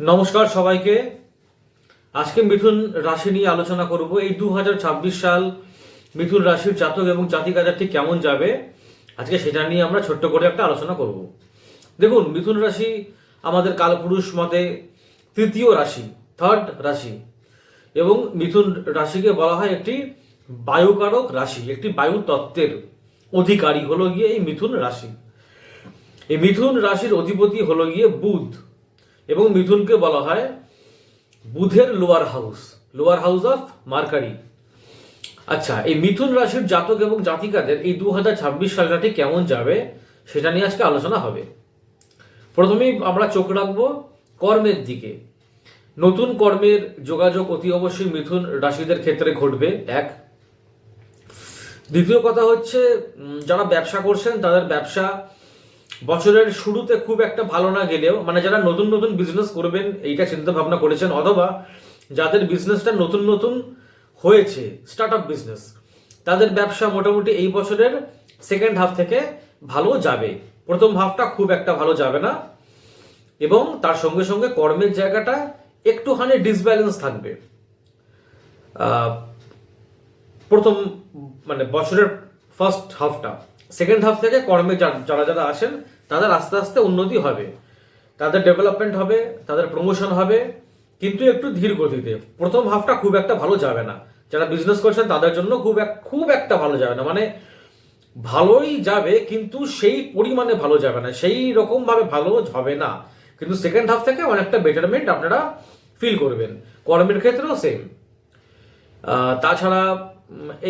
নমস্কার সবাইকে। আজকে মিথুন রাশি নিয়ে আলোচনা করব। এই 2026 সাল মিথুন রাশির জাতক এবং জাতিকাদের ঠিক কেমন যাবে আজকে সেটা নিয়ে আমরা ছোট্ট করে একটা আলোচনা করব। দেখুন, মিথুন রাশি আমাদের কালপুরুষ মতে তৃতীয় রাশি, থার্ড রাশি, এবং মিথুন রাশিকে বলা হয় একটি বায়ুকারক রাশি, একটি বায়ু তত্ত্বের অধিকারী হলো গিয়ে এই মিথুন রাশি। এই মিথুন রাশির অধিপতি হলো গিয়ে বুধ, এবং মিথুনকে বলা হয় বুধের লোয়ার হাউস অফ মার্কারি। আচ্ছা, এই মিথুন রাশির জাতক এবং জাতিকাদের এই 2026 সালটা ঠিক কেমন যাবে সেটা নিয়ে আজকে আলোচনা হবে। প্রথমেই আমরা চোখ রাখবো কর্মের দিকে। নতুন কর্মের যোগাযোগ অতি অবশ্যই মিথুন রাশিদের ক্ষেত্রে ঘটবে। এক, দ্বিতীয় কথা হচ্ছে যারা ব্যবসা করছেন তাদের ব্যবসা বছরের শুরুতে খুব একটা ভালো না গেলেও, মানে যারা নতুন নতুন বিজনেস করবেন এইটা চিন্তা ভাবনা করেছেন, অথবা যাদের বিজনেসটা নতুন নতুন হয়েছে, স্টার্ট আপ বিজনেস, তাদের ব্যবসা মোটামুটি এই বছরের সেকেন্ড হাফ থেকে ভালো যাবে। প্রথম হাফটা খুব একটা ভালো যাবে না, এবং তার সঙ্গে সঙ্গে কর্মের জায়গাটা একটুখানি ডিসব্যালেন্স থাকবে। প্রথম মানে বছরের ফার্স্ট হাফটা, সেকেন্ড হাফ থেকে কর্মে যারা যারা আসেন তাদের আস্তে আস্তে উন্নতি হবে, তাদের ডেভেলপমেন্ট হবে, তাদের প্রমোশন হবে, কিন্তু একটু ধীর গতিতে। প্রথম হাফটা খুব একটা ভালো যাবে না। যারা বিজনেস করছেন তাদের জন্য খুব একটা ভালো যাবে না, মানে ভালোই যাবে কিন্তু সেই পরিমাণে ভালো যাবে না, সেই রকম ভাবে ভালো হবে না। কিন্তু সেকেন্ড হাফ থেকে অনেকটা বেটারমেন্ট আপনারা ফিল করবেন। কর্মের ক্ষেত্রেও সেম। তাছাড়া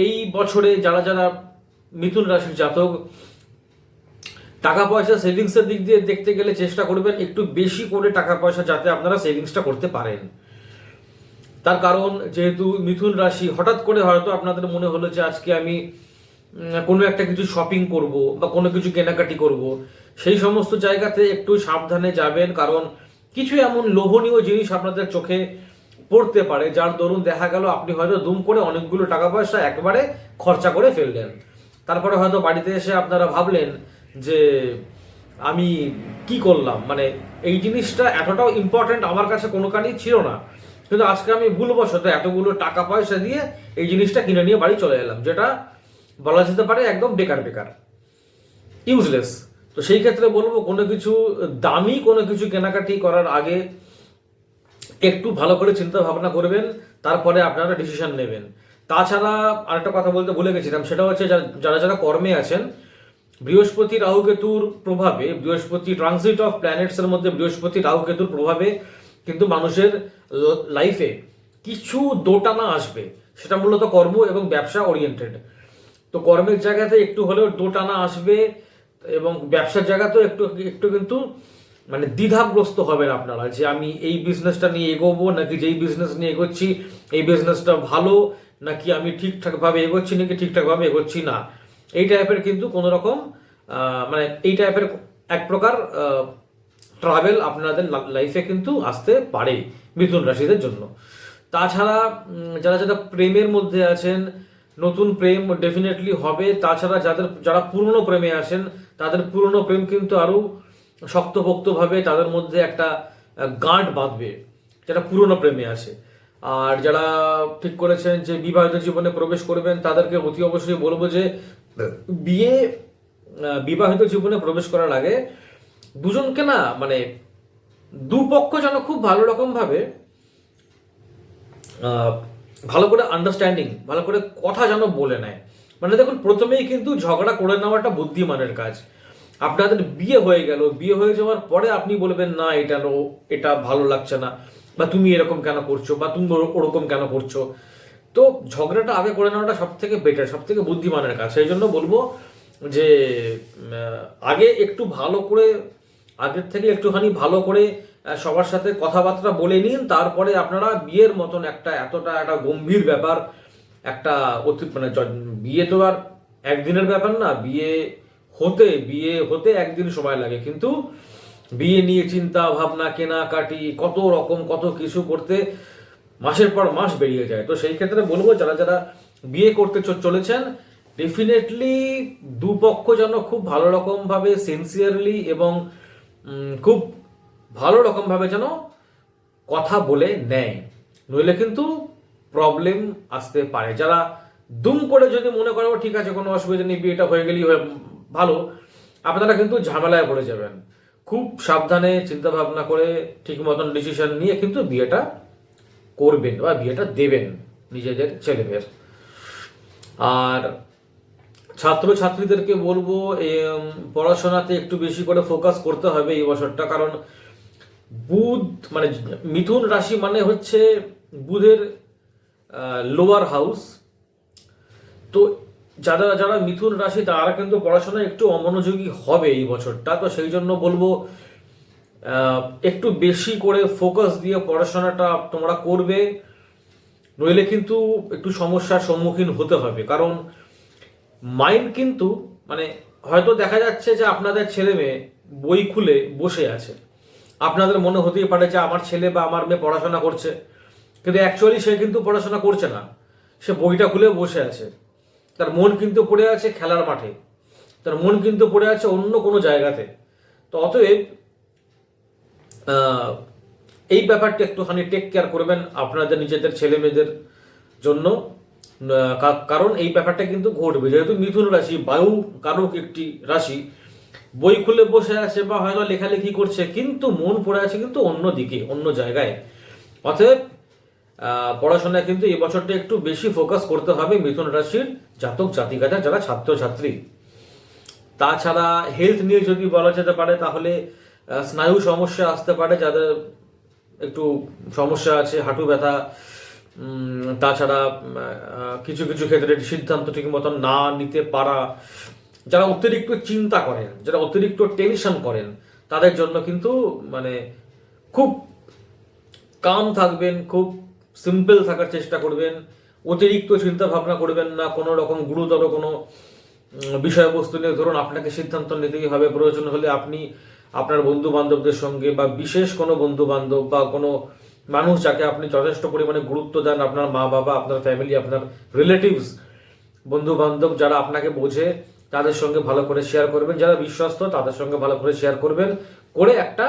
এই বছরে যারা যারা মিথুন রাশির জাতক টাকা পয়সা সেভিংসের দিক দিয়ে দেখতে গেলে চেষ্টা করবেন একটু বেশি করে টাকা পয়সা যাতে আপনারা সেভিংসটা করতে পারেন। তার কারণ যেহেতু মিথুন রাশি, হঠাৎ করে হয়তো আপনাদের মনে হলো যে আজকে আমি কোনো একটা কিছু শপিং করব বা কোনো কিছু কেনাকাটি করব, সেই সমস্ত জায়গাতে একটু সাবধানে যাবেন, কারণ কিছু এমন লোভনীয় জিনিস আপনাদের চোখে পড়তে পারে যার দরুন দেখা গেল আপনি হয়তো দুম করে অনেকগুলো টাকা পয়সা একবারে খরচা করে ফেললেন। তারপরে হয়তো বাড়িতে এসে আপনারা ভাবলেন যে আমি কি করলাম, মানে এই জিনিসটা এতটাও ইম্পর্টেন্ট আমার কাছে কোনো কারণেই ছিল না, কিন্তু আজকে আমি ভুলবশত এতগুলো টাকা পয়সা দিয়ে এই জিনিসটা কিনে নিয়ে বাড়ি চলে এলাম, যেটা বলা যেতে পারে একদম বেকার, ইউজলেস। তো সেই ক্ষেত্রে বলবো কোনো কিছু দামি কোনো কিছু কেনাকাটি করার আগে একটু ভালো করে চিন্তা ভাবনা করবেন, তারপরে আপনারা ডিসিশন নেবেন। তাছাড়া আরেকটা কথা বলতে ভুলে গেছিলাম, সেটা হচ্ছে যারা যারা কর্মে আছেন, বৃহস্পতি রাহু কেতুর প্রভাবে, বৃহস্পতি ট্রানজিট অফ প্ল্যানেটস এর মধ্যে বৃহস্পতি রাহু কেতুর প্রভাবে কিন্তু মানুষের লাইফে কিছু দোটানা আসবে, সেটা মূলত কর্ম এবং ব্যবসা ওরিয়েন্টেড। তো কর্মের জায়গাতে একটু হলেও দোটানা আসবে, এবং ব্যবসার জায়গাতেও একটু একটু কিন্তু মানে দ্বিধাগ্রস্ত হবেন আপনারা যে আমি এই বিজনেসটা নিয়ে এগোবো নাকি যেই বিজনেস নিয়ে এগোচ্ছি এই বিজনেসটা ভালো, নাকি আমি ঠিকঠাকভাবে এগোচ্ছি নাকি ঠিকঠাকভাবে এগোচ্ছি না। এই টাইপের কিন্তু কোনো রকম মানে এই টাইপের এক প্রকার ট্রাভেল আপনাদের লাইফে কিন্তু আসতে পারে মিথুন রাশিদের জন্য। তাছাড়া যারা যারা প্রেমের মধ্যে আছেন, নতুন প্রেম ডেফিনেটলি হবে। তাছাড়া যারা পুরনো প্রেমে আছেন তাদের পুরনো প্রেম কিন্তু আরো শক্তপোক্তভাবে তাদের মধ্যে একটা গাঁট বাঁধবে, যারা পুরনো প্রেমে আছে। আর যারা ঠিক করেছেন যে বিবাহিত জীবনে প্রবেশ করবেন তাদেরকে অতি অবশ্যই বলবো যে বিবাহিত জীবনে প্রবেশ করার আগে দুজনকে না, মানে দুপক্ষ যেন খুব ভালো রকম ভাবে ভালো করে আন্ডারস্ট্যান্ডিং, ভালো করে কথা যেন বলে নেয়। মানে দেখুন, প্রথমেই কিন্তু ঝগড়া করে নেওয়াটা বুদ্ধিমানের কাজ। আপনাদের বিয়ে হয়ে গেল, বিয়ে হয়ে যাওয়ার পরে আপনি বলবেন না এটা ভালো লাগছে না, বা তুমি এরকম কেন করছো, বা তুমি ওরকম কেন করছো। তো ঝগড়াটা আগে করে নেওয়াটা সব থেকে বেটার, সব থেকে বুদ্ধিমানের কাজ। সেই জন্য বলবো যে আগে একটু ভালো করে, আগের থেকে একটুখানি ভালো করে সবার সাথে কথাবার্তা বলে নিন, তারপরে আপনারা বিয়ের মতন এতটা একটা গম্ভীর ব্যাপার, একটা মানে বিয়ে তো আর একদিনের ব্যাপার না, বিয়ে হতে একদিন সময় লাগে, কিন্তু বিয়ে নিয়ে চিন্তা ভাবনা, কেনাকাটি, কত রকম কত কিছু করতে মাসের পর মাস বেরিয়ে যায়। তো সেই ক্ষেত্রে বলবো যারা যারা বিয়ে করতে চলেছেন, ডেফিনেটলি দুপক্ষ যেন খুব ভালো রকম ভাবে সিনসিয়ারলি এবং খুব ভালো রকম ভাবে যেন কথা বলে নেয়, নইলে কিন্তু প্রবলেম আসতে পারে। যারা দুম করে যদি মনে করো ঠিক আছে কোনো অসুবিধা নেই, বিয়েটা হয়ে গেলেই ভালো, আপনারা কিন্তু ঝামেলায় পড়ে যাবেন। খুব সাবধানে চিন্তা ভাবনা করে ঠিক মতন ডিসিশন নিয়ে কিন্তু বিয়েটা করবেন বা বিয়েটা দেবেন নিজেদের ছেলেমেয়ের। আর ছাত্রছাত্রীদেরকে বলবো পড়াশোনাতে একটু বেশি করে ফোকাস করতে হবে এই বছরটা, কারণ বুধ মানে মিথুন রাশি মানে হচ্ছে বুধের লোয়ার হাউস। তো যারা যারা মিথুন রাশি তারা কিন্তু পড়াশোনায় একটু অমনোযোগী হবে এই বছরটা। তো সেই জন্য বলবো একটু বেশি করে ফোকাস দিয়ে পড়াশোনাটা তোমরা করবে, নইলে কিন্তু একটু সমস্যার সম্মুখীন হতে হবে। কারণ মাইন্ড কিন্তু মানে হয়তো দেখা যাচ্ছে যে আপনাদের ছেলে মেয়ে বই খুলে বসে আছে, আপনাদের মনে হতেই পারে যে আমার ছেলে বা আমার মেয়ে পড়াশোনা করছে, কিন্তু অ্যাকচুয়ালি সে কিন্তু পড়াশোনা করছে না, সে বইটা খুলে বসে আছে। তার মন কিন্তু পড়ে আছে খেলার মাঠে, তার মন কিন্তু পড়ে আছে অন্য কোনো জায়গাতে। তো অতএব এই ব্যাপারটা একটুখানি টেক কেয়ার করবেন আপনাদের নিজেদের ছেলে মেয়েদের জন্য, কারণ এই ব্যাপারটা কিন্তু ঘটবে। যেহেতু মিথুন রাশি বায়ু কারক একটি রাশি, বই খুলে বসে আছে বা হয়তো লেখালেখি করছে, কিন্তু মন পড়ে আছে কিন্তু অন্য দিকে অন্য জায়গায়। অতএব পড়াশোনায় কিন্তু এই বছরটা একটু বেশি ফোকাস করতে হবে মিথুন রাশির জাতক জাতিকারা যারা ছাত্রছাত্রী। তাছাড়া হেলথ নিয়ে যদি বলা যেতে পারে তাহলে স্নায়ু সমস্যা আসতে পারে, যাদের একটু সমস্যা আছে, হাঁটু ব্যথা, তাছাড়া কিছু কিছু ক্ষেত্রে সিদ্ধান্ত ঠিক মতন না নিতে পারা, যারা অতিরিক্ত চিন্তা করেন, যারা অতিরিক্ত টেনশন করেন, তাদের জন্য কিন্তু মানে খুব কাম থাকবেন, খুব সিম্পল থাকার চেষ্টা করবেন, অতিরিক্ত চিন্তা ভাবনা করবেন না কোনো রকম গুরুতর কোনো বিষয়বস্তু নিয়ে। ধরুন আপনাকে সিদ্ধান্ত নিতেই হবে, প্রয়োজন হলে আপনি আপনার বন্ধু বান্ধবদের সঙ্গে বা বিশেষ কোনো বন্ধু বান্ধব বা কোনো মানুষ যাকে আপনি যথেষ্ট পরিমাণে গুরুত্ব দেন, আপনার মা বাবা, আপনার ফ্যামিলি, আপনার রিলেটিভস, বন্ধু বান্ধব যারা আপনাকে বোঝে তাদের সঙ্গে ভালো করে শেয়ার করবেন, যারা বিশ্বস্ত তাদের সঙ্গে ভালো করে শেয়ার করবেন, করে একটা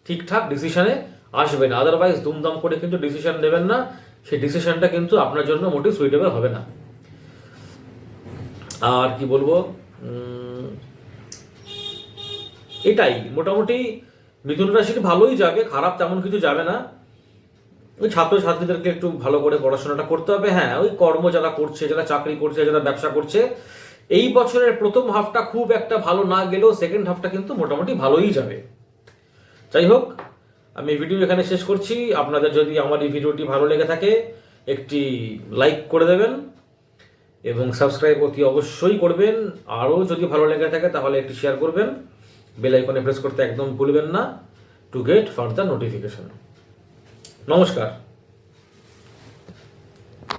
ঠিকঠাক ডিসিশনে আসবেন। আদারওয়াইজ দুমদাম করে কিন্তু ডিসিশন নেবেন না, সেই ডিসিশনটা কিন্তু আপনার জন্য মোটেই সুইটেবল হবে না। আর কি বলবো, এটাই মোটামুটি মিথুন রাশির ভালোই যাবে, খারাপ তেমন কিছু যাবে না। ওই ছাত্রছাত্রীদেরকে একটু ভালো করে পড়াশোনাটা করতে হবে। হ্যাঁ, ওই কর্ম যারা করছে, যারা চাকরি করছে, যারা ব্যবসা করছে, এই বছরের প্রথম হাফটা খুব একটা ভালো না গেলেও সেকেন্ড হাফটা কিন্তু মোটামুটি ভালোই যাবে। যাই হোক, আমি ভিডিও এখানে শেষ করছি। আপনাদের যদি আমার এই ভিডিওটি ভালো লেগে থাকে একটি লাইক করে দেবেন এবং সাবস্ক্রাইব অতি অবশ্যই করবেন। আরও যদি ভালো লেগে থাকে তাহলে একটি শেয়ার করবেন, বেল আইকনে প্রেস করতে একদম ভুলবেন না টু গেট ফার্দার নোটিফিকেশন। নমস্কার।